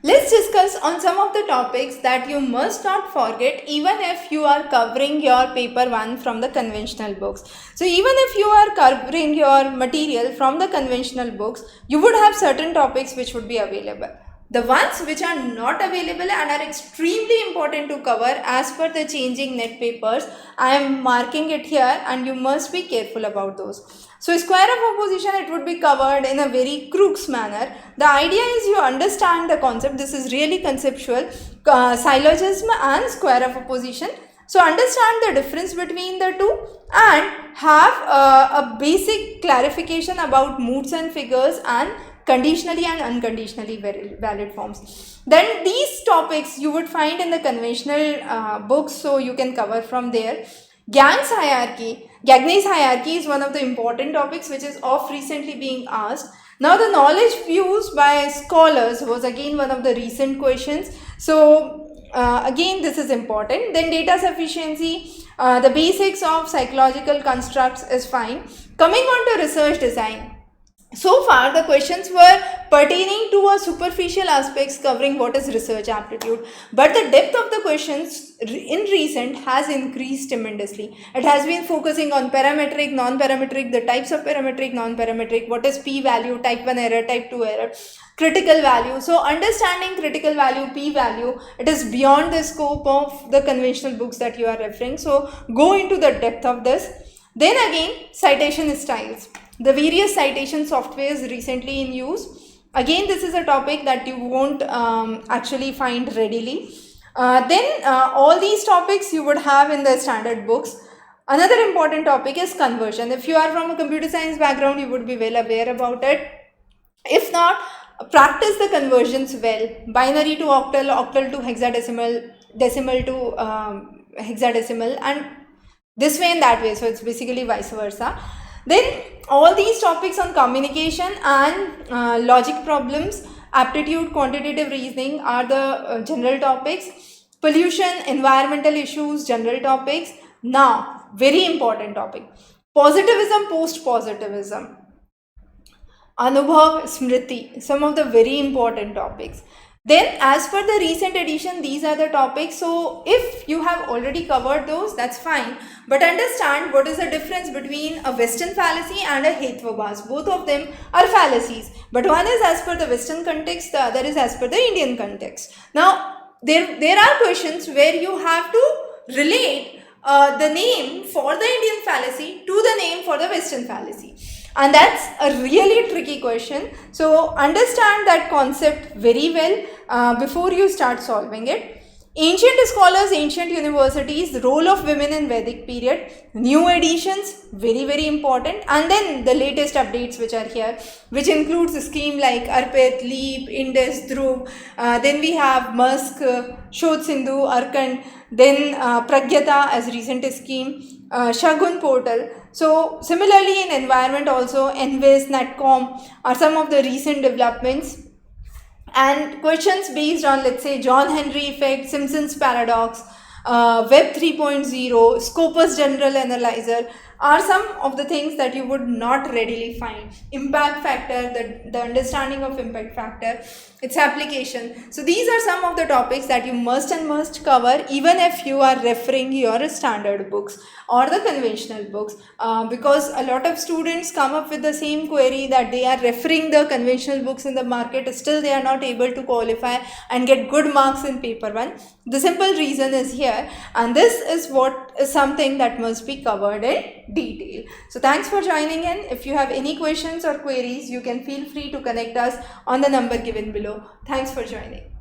Let's discuss on some of the topics that you must not forget even if you are covering your paper 1 from the conventional books. So even if you are covering your material from the conventional books, you would have certain topics which would be available. The ones which are not available and are extremely important to cover as per the changing net papers, I am marking it here and you must be careful about those. So square of opposition, it would be covered in a very crux manner. The idea is you understand the concept. This is really conceptual. Syllogism and square of opposition. So understand the difference between the two and have a basic clarification about moods and figures and conditionally and unconditionally valid forms. Then these topics you would find in the conventional books, so you can cover from there. Gagne's hierarchy is one of the important topics which is of recently being asked. Now the knowledge views by scholars was again one of the recent questions. So again this is important. Then data sufficiency, the basics of psychological constructs is fine. Coming on to research design. So far the questions were pertaining to a superficial aspects covering what is research aptitude, but the depth of the questions in recent has increased tremendously. It has been focusing on parametric, non-parametric, the types of parametric, non-parametric, what is p-value, type 1 error, type 2 error, critical value. So understanding critical value, p-value, it is beyond the scope of the conventional books that you are referring. So go into the depth of this. Then again, citation styles. The various citation softwares recently in use. Again, this is a topic that you won't actually find readily. Then all these topics you would have in the standard books. Another important topic is conversion. If you are from a computer science background, you would be well aware about it. If not, practice the conversions well. Binary to octal, octal to hexadecimal, decimal to hexadecimal, and this way and that way. So it's basically vice versa. Then all these topics on communication and logic problems, aptitude, quantitative reasoning are the general topics. Pollution, environmental issues, general topics. Now, very important topic. Positivism, post-positivism. Anubhav, Smriti, some of the very important topics. Then as per the recent edition, these are the topics. So if you have already covered those, that's fine. But understand what is the difference between a Western fallacy and a Hetvabas. Both of them are fallacies. But one is as per the Western context, the other is as per the Indian context. Now, there are questions where you have to relate the name for the Indian fallacy to the name for the Western fallacy. And that's a really tricky question. So understand that concept very well before you start solving it. Ancient scholars, ancient universities, role of women in Vedic period, new editions, very important, and then the latest updates which are here, which includes a scheme like Arpit, Leap, Indus, Dhruv, then we have Musk, Shodh Sindhu, Arkand, then Pragyata as recent scheme, Shagun portal. So similarly in environment also, NVIS, NatCom are some of the recent developments. And questions based on, let's say, John Henry effect, Simpson's paradox, Web 3.0, Scopus general analyzer are some of the things that you would not readily find. Impact factor, the understanding of impact factor, its application. So these are some of the topics that you must cover even if you are referring your standard books or the conventional books, because a lot of students come up with the same query that they are referring the conventional books in the market, still they are not able to qualify and get good marks in paper 1. The simple reason is here, and this is what is something that must be covered in detail. So thanks for joining in. If you have any questions or queries, you can feel free to connect us on the number given below. Thanks for joining.